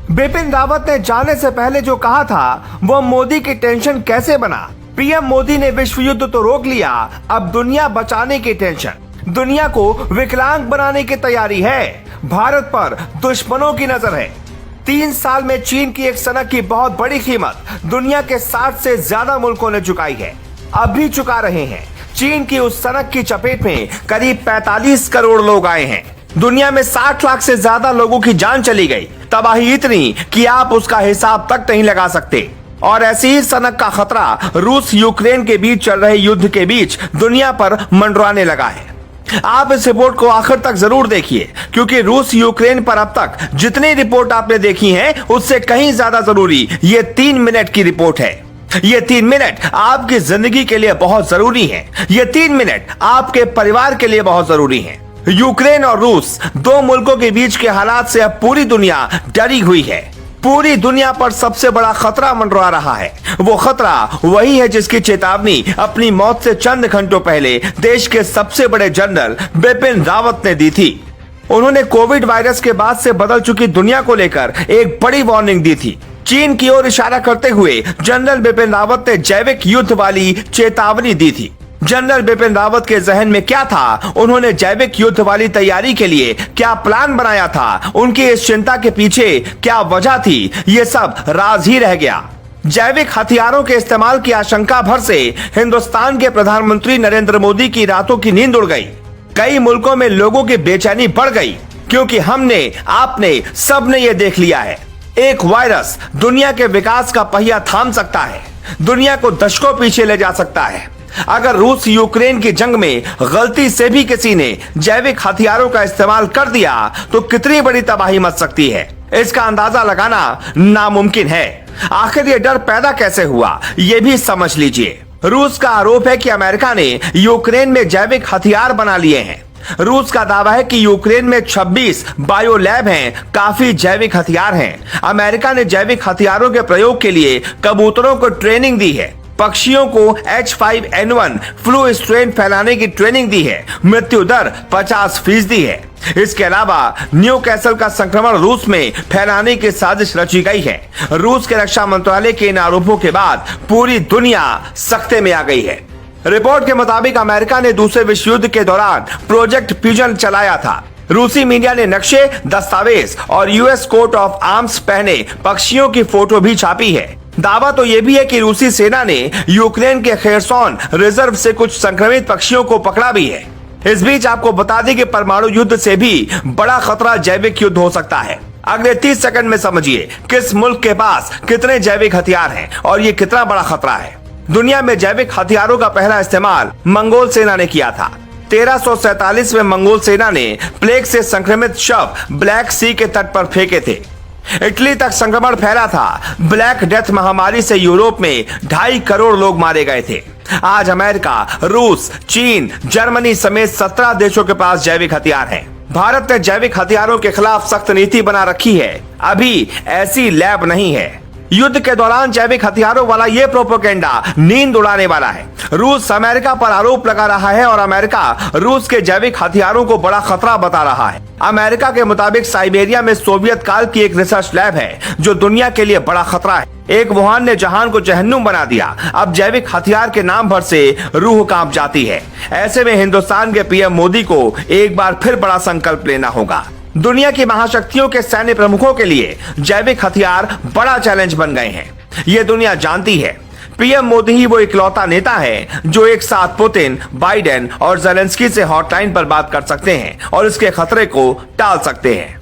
बिपिन रावत ने जाने से पहले जो कहा था वो मोदी की टेंशन कैसे बना। पीएम मोदी ने विश्व युद्ध तो रोक लिया, अब दुनिया बचाने की टेंशन, दुनिया को विकलांग बनाने की तैयारी है। भारत पर दुश्मनों की नजर है। 3 साल में चीन की एक सनक की बहुत बड़ी कीमत दुनिया के 60 से ज्यादा मुल्कों ने चुकाई है, अब भी चुका रहे हैं। चीन की उस सनक की चपेट में करीब 45 करोड़ लोग आए हैं। दुनिया में 60 लाख से ज्यादा लोगों की जान चली गई, तबाही इतनी कि आप उसका हिसाब तक नहीं लगा सकते। और ऐसी ही सनक का खतरा रूस यूक्रेन के बीच चल रहे युद्ध के बीच दुनिया पर मंडराने लगा है। आप इस रिपोर्ट को आखिर तक जरूर देखिए, क्योंकि रूस यूक्रेन पर अब तक जितनी रिपोर्ट आपने देखी है उससे कहीं ज्यादा जरूरी ये 3 मिनट की रिपोर्ट है। ये 3 मिनट आपकी जिंदगी के लिए बहुत जरूरी है। ये 3 मिनट आपके परिवार के लिए बहुत जरूरी है। यूक्रेन और रूस, 2 मुल्कों के बीच के हालात से अब पूरी दुनिया डरी हुई है। पूरी दुनिया पर सबसे बड़ा खतरा मंडरा रहा है। वो खतरा वही है जिसकी चेतावनी अपनी मौत से चंद घंटों पहले देश के सबसे बड़े जनरल बिपिन रावत ने दी थी। उन्होंने कोविड वायरस के बाद से बदल चुकी दुनिया को लेकर एक बड़ी वार्निंग दी थी। चीन की ओर इशारा करते हुए जनरल बिपिन रावत ने जैविक युद्ध वाली चेतावनी दी थी। जनरल बिपिन रावत के जहन में क्या था, उन्होंने जैविक युद्ध वाली तैयारी के लिए क्या प्लान बनाया था, उनकी इस चिंता के पीछे क्या वजह थी, ये सब राज ही रह गया। जैविक हथियारों के इस्तेमाल की आशंका भर से हिंदुस्तान के प्रधानमंत्री नरेंद्र मोदी की रातों की नींद उड़ गई। कई मुल्कों में लोगों की बेचैनी बढ़ गई, क्योंकि हमने, आपने, सबने ये देख लिया है, एक वायरस दुनिया के विकास का पहिया थाम सकता है, दुनिया को दशकों पीछे ले जा सकता है। अगर रूस यूक्रेन की जंग में गलती से भी किसी ने जैविक हथियारों का इस्तेमाल कर दिया तो कितनी बड़ी तबाही मच सकती है, इसका अंदाजा लगाना नामुमकिन है। आखिर ये डर पैदा कैसे हुआ, ये भी समझ लीजिए। रूस का आरोप है कि अमेरिका ने यूक्रेन में जैविक हथियार बना लिए हैं। रूस का दावा है कि यूक्रेन में 26 बायो लैब हैं, काफी जैविक हथियार हैं। अमेरिका ने जैविक हथियारों के प्रयोग के लिए कबूतरों को ट्रेनिंग दी है, पक्षियों को H5N1 फ्लू स्ट्रेन फैलाने की ट्रेनिंग दी है, मृत्यु दर 50% है। इसके अलावा न्यू कैसल का संक्रमण रूस में फैलाने की साजिश रची गई है। रूस के रक्षा मंत्रालय के इन आरोपों के बाद पूरी दुनिया सख्ते में आ गई है। रिपोर्ट के मुताबिक अमेरिका ने दूसरे विश्व युद्ध के दौरान प्रोजेक्ट फ्यूजन चलाया था। रूसी मीडिया ने नक्शे, दस्तावेज और यूएस कोट ऑफ आर्म्स पहने पक्षियों की फोटो भी छापी है। दावा तो यह भी है कि रूसी सेना ने यूक्रेन के खेरसोन रिजर्व से कुछ संक्रमित पक्षियों को पकड़ा भी है। इस बीच आपको बता दें कि परमाणु युद्ध से भी बड़ा खतरा जैविक युद्ध हो सकता है। अगले 30 सेकंड में समझिए किस मुल्क के पास कितने जैविक हथियार हैं और ये कितना बड़ा खतरा है। दुनिया में जैविक हथियारों का पहला इस्तेमाल मंगोल सेना ने किया था। 1347 में मंगोल सेना ने प्लेग से संक्रमित शव ब्लैक सी के तट पर फेंके थे। इटली तक संक्रमण फैला था। ब्लैक डेथ महामारी से यूरोप में 2.5 करोड़ लोग मारे गए थे। आज अमेरिका, रूस, चीन, जर्मनी समेत 17 देशों के पास जैविक हथियार हैं। भारत ने जैविक हथियारों के खिलाफ सख्त नीति बना रखी है। अभी ऐसी लैब नहीं है। युद्ध के दौरान जैविक हथियारों वाला ये प्रोपेगेंडा नींद उड़ाने वाला है। रूस अमेरिका पर आरोप लगा रहा है और अमेरिका रूस के जैविक हथियारों को बड़ा खतरा बता रहा है। अमेरिका के मुताबिक साइबेरिया में सोवियत काल की एक रिसर्च लैब है जो दुनिया के लिए बड़ा खतरा है। एक वुहान ने जहान को जहन्नुम बना दिया। अब जैविक हथियार के नाम भर से रूह कांप जाती है। ऐसे में हिंदुस्तान के पीएम मोदी को एक बार फिर बड़ा संकल्प लेना होगा। दुनिया की महाशक्तियों के सैन्य प्रमुखों के लिए जैविक हथियार बड़ा चैलेंज बन गए हैं, ये दुनिया जानती है। पीएम मोदी ही वो इकलौता नेता है जो एक साथ पुतिन, बाइडेन और जेलेंस्की से हॉटलाइन पर बात कर सकते हैं और इसके खतरे को टाल सकते हैं।